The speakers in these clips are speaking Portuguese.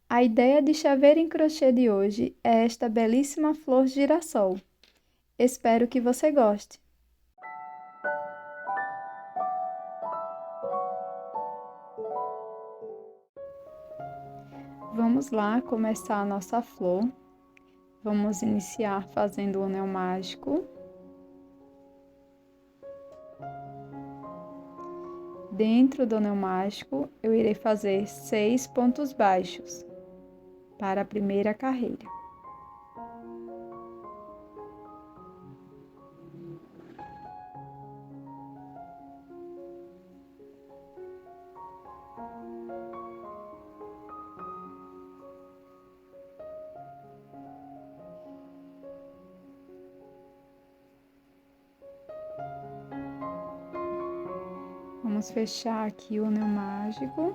A ideia de chaveiro em crochê de hoje é esta belíssima flor girassol. Espero que você goste! Vamos lá começar a nossa flor. Vamos iniciar fazendo o anel mágico. Dentro do anel mágico, eu irei fazer 6 pontos baixos para a primeira carreira. Vamos fechar aqui o anel mágico.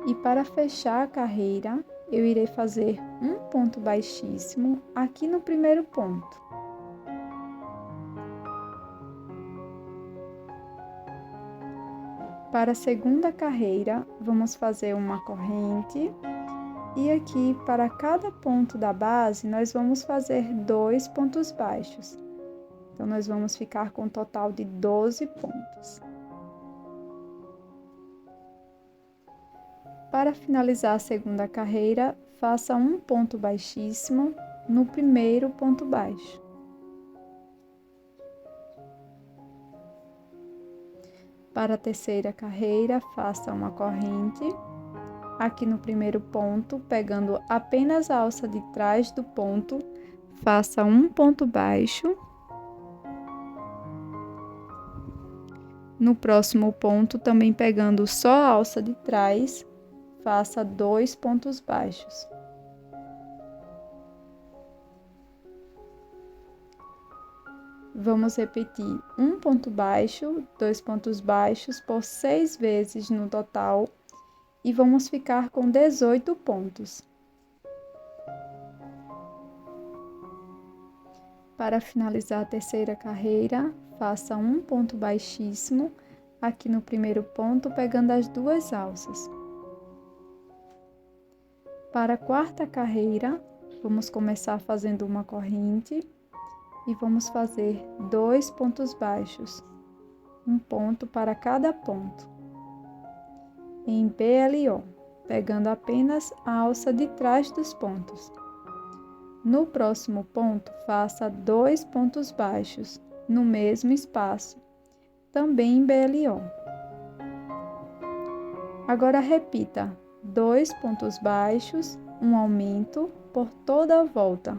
E para fechar a carreira, eu irei fazer um ponto baixíssimo aqui no primeiro ponto. Para a segunda carreira, vamos fazer uma corrente. E aqui, para cada ponto da base, nós vamos fazer 2 pontos baixos. Então, nós vamos ficar com um total de 12 pontos. Para finalizar a segunda carreira, faça um ponto baixíssimo no primeiro ponto baixo. Para a terceira carreira, faça uma corrente. Aqui no primeiro ponto, pegando apenas a alça de trás do ponto, faça um ponto baixo. No próximo ponto, também pegando só a alça de trás, faça 2 pontos baixos. Vamos repetir um ponto baixo, 2 pontos baixos por 6 vezes no total e vamos ficar com 18 pontos. Para finalizar a terceira carreira, faça um ponto baixíssimo aqui no primeiro ponto, pegando as 2 alças. Para a quarta carreira, vamos começar fazendo uma corrente e vamos fazer 2 pontos baixos, um ponto para cada ponto, em BLO, pegando apenas a alça de trás dos pontos. No próximo ponto, faça 2 pontos baixos, no mesmo espaço, também em BLO. Agora repita 2 pontos baixos, um aumento por toda a volta.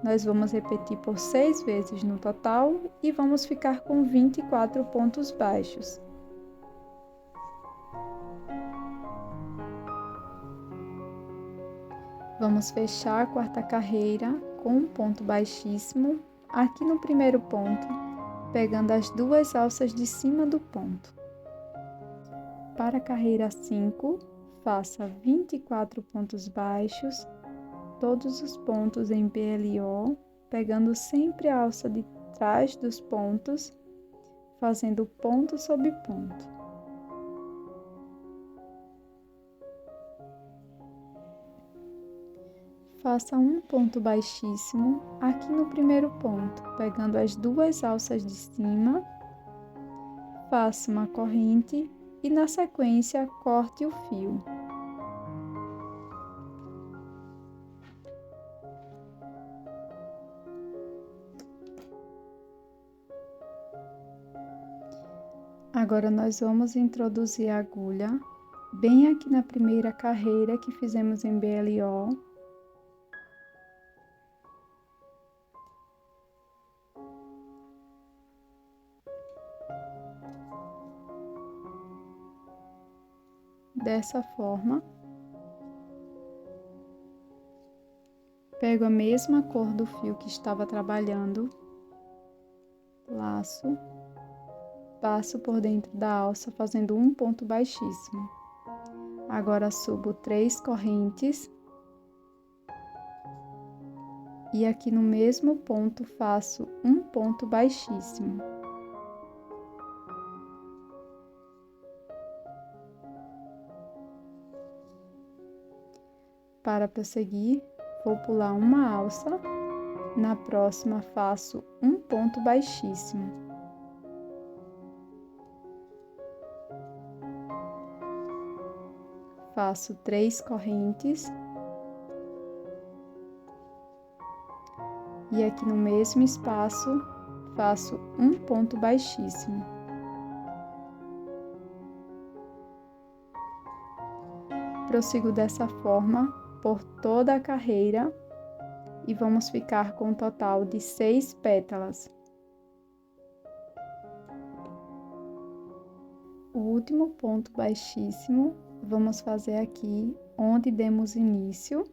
Nós vamos repetir por 6 vezes no total e vamos ficar com 24 pontos baixos. Vamos fechar a quarta carreira com um ponto baixíssimo aqui no primeiro ponto, pegando as 2 alças de cima do ponto. Para a carreira 5, faça 24 pontos baixos, todos os pontos em BLO, pegando sempre a alça de trás dos pontos, fazendo ponto sobre ponto. Faça um ponto baixíssimo aqui no primeiro ponto, pegando as 2 alças de cima, faça uma corrente e na sequência corte o fio. Agora nós vamos introduzir a agulha bem aqui na primeira carreira que fizemos em BLO. Dessa forma, pego a mesma cor do fio que estava trabalhando, laço, passo por dentro da alça fazendo um ponto baixíssimo. Agora subo 3 correntes e aqui no mesmo ponto faço um ponto baixíssimo. Para prosseguir, vou pular uma alça, na próxima faço um ponto baixíssimo. Faço 3 correntes. E aqui no mesmo espaço, faço um ponto baixíssimo. Prossigo dessa forma por toda a carreira e vamos ficar com um total de 6 pétalas. O último ponto baixíssimo, vamos fazer aqui onde demos início.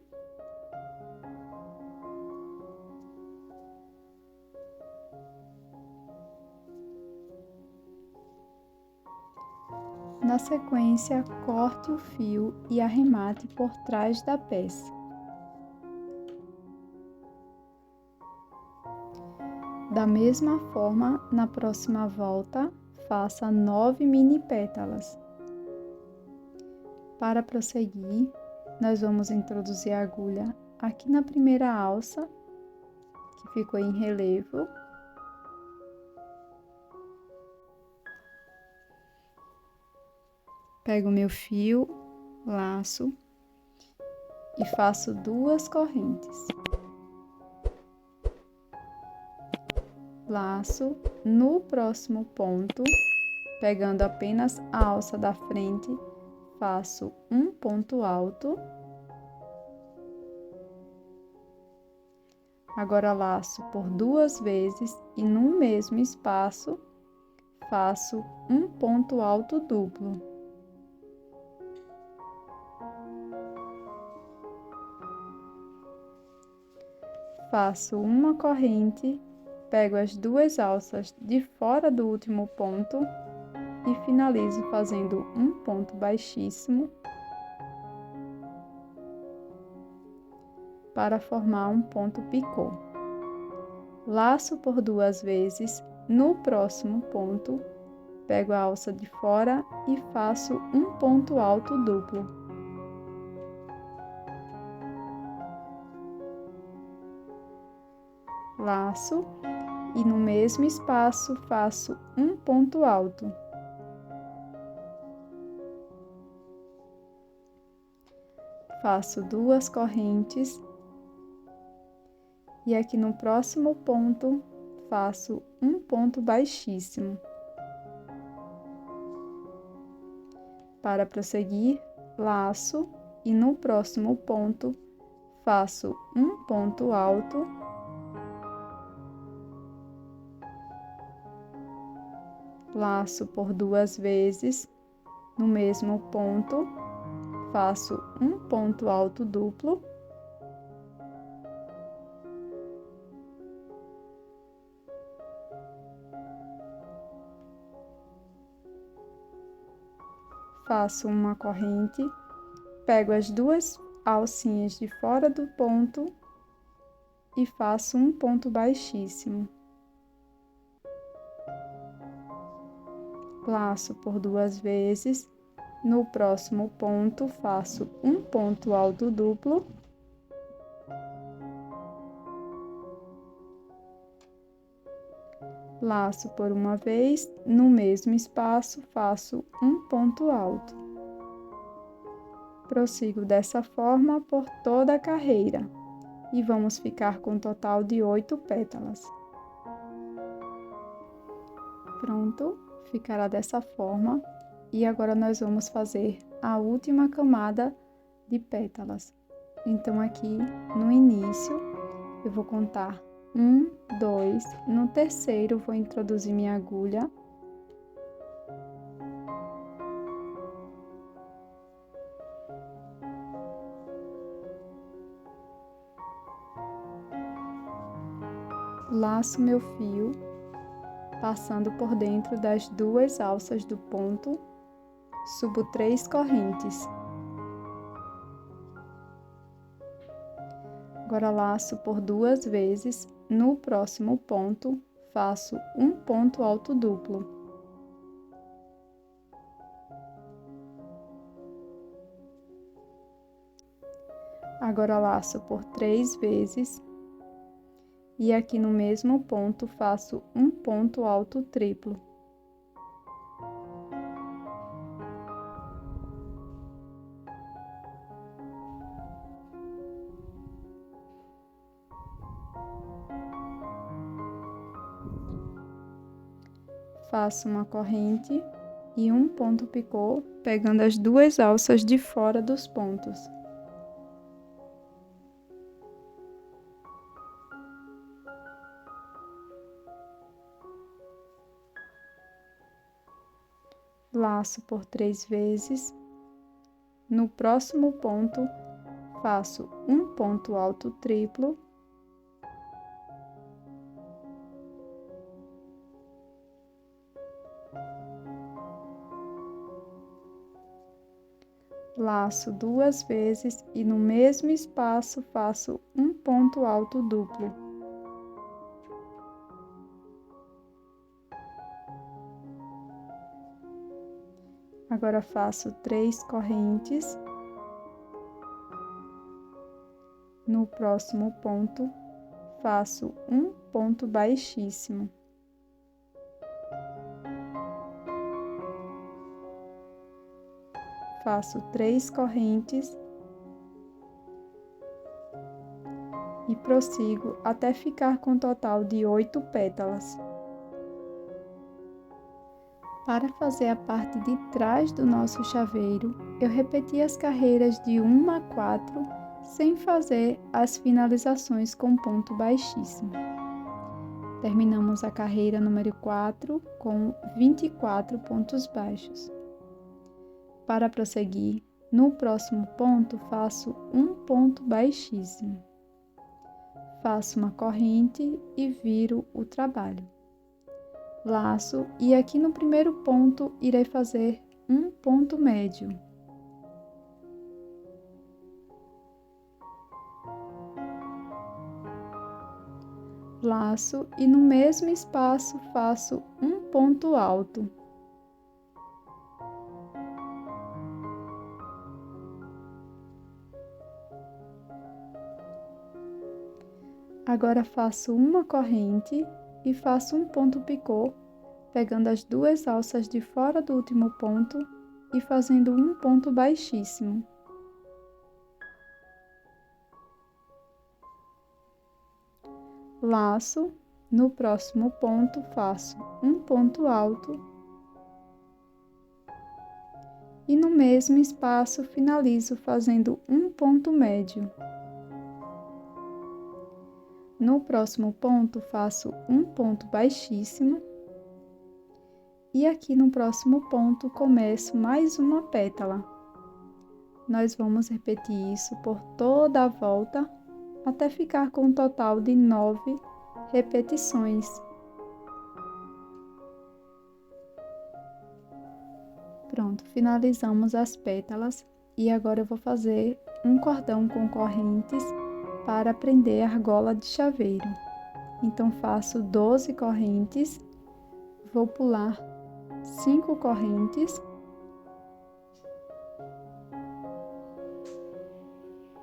Na sequência, corte o fio e arremate por trás da peça. Da mesma forma, na próxima volta, faça 9 mini pétalas. Para prosseguir, nós vamos introduzir a agulha aqui na primeira alça, que ficou em relevo. Pego o meu fio, laço e faço 2 correntes. Laço no próximo ponto, pegando apenas a alça da frente, faço um ponto alto. Agora laço por 2 vezes e no mesmo espaço faço um ponto alto duplo. Faço uma corrente, pego as 2 alças de fora do último ponto e finalizo fazendo um ponto baixíssimo para formar um ponto picô. Laço por 2 vezes, no próximo ponto, pego a alça de fora e faço um ponto alto duplo. Laço e no mesmo espaço faço um ponto alto. Faço 2 correntes e aqui no próximo ponto faço um ponto baixíssimo. Para prosseguir, laço e no próximo ponto faço um ponto alto. Laço por 2 vezes, no mesmo ponto, faço um ponto alto duplo. Faço uma corrente, pego as 2 alcinhas de fora do ponto e faço um ponto baixíssimo. Laço por 2 vezes, no próximo ponto faço um ponto alto duplo. Laço por uma vez, no mesmo espaço faço um ponto alto. Prossigo dessa forma por toda a carreira e vamos ficar com um total de 8 pétalas. Pronto, ficará dessa forma. E agora nós vamos fazer a última camada de pétalas. Então, aqui no início, eu vou contar 1, 2, no terceiro vou introduzir minha agulha. Laço meu fio, passando por dentro das 2 alças do ponto, subo 3 correntes. Agora laço por 2 vezes, no próximo ponto, faço um ponto alto duplo. Agora laço por 3 vezes. E aqui no mesmo ponto, faço um ponto alto triplo. Faço uma corrente e um ponto picô, pegando as 2 alças de fora dos pontos. Laço por 3 vezes. No próximo ponto, faço um ponto alto triplo. Laço 2 vezes e no mesmo espaço faço um ponto alto duplo. Agora faço 3 correntes. No próximo ponto, faço um ponto baixíssimo. Faço 3 correntes e prossigo até ficar com um total de 8 pétalas. Para fazer a parte de trás do nosso chaveiro, eu repeti as carreiras de 1 a 4, sem fazer as finalizações com ponto baixíssimo. Terminamos a carreira número 4 com 24 pontos baixos. Para prosseguir, no próximo ponto, faço um ponto baixíssimo. Faço uma corrente e viro o trabalho. Laço e aqui no primeiro ponto, irei fazer um ponto médio. Laço e no mesmo espaço, faço um ponto alto. Agora faço uma corrente e faço um ponto picô, pegando as 2 alças de fora do último ponto e fazendo um ponto baixíssimo. Laço, no próximo ponto faço um ponto alto e no mesmo espaço finalizo fazendo um ponto médio. No próximo ponto, faço um ponto baixíssimo. E aqui no próximo ponto, começo mais uma pétala. Nós vamos repetir isso por toda a volta, até ficar com um total de 9 repetições. Pronto, finalizamos as pétalas. E agora eu vou fazer um cordão com correntes para prender a argola de chaveiro. Então, faço 12 correntes, vou pular 5 correntes.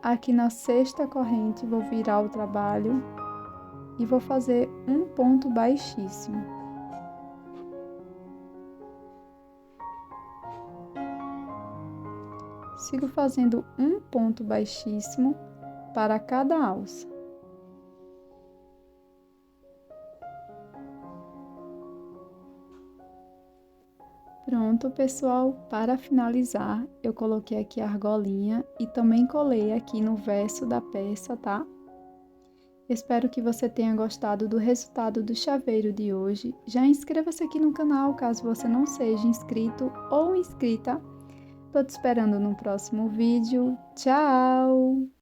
Aqui na 6ª corrente, vou virar o trabalho e vou fazer um ponto baixíssimo. Sigo fazendo um ponto baixíssimo para cada alça. Pronto, pessoal, para finalizar, eu coloquei aqui a argolinha e também colei aqui no verso da peça, tá? Espero que você tenha gostado do resultado do chaveiro de hoje. Já inscreva-se aqui no canal, caso você não seja inscrito ou inscrita. Tô te esperando no próximo vídeo. Tchau!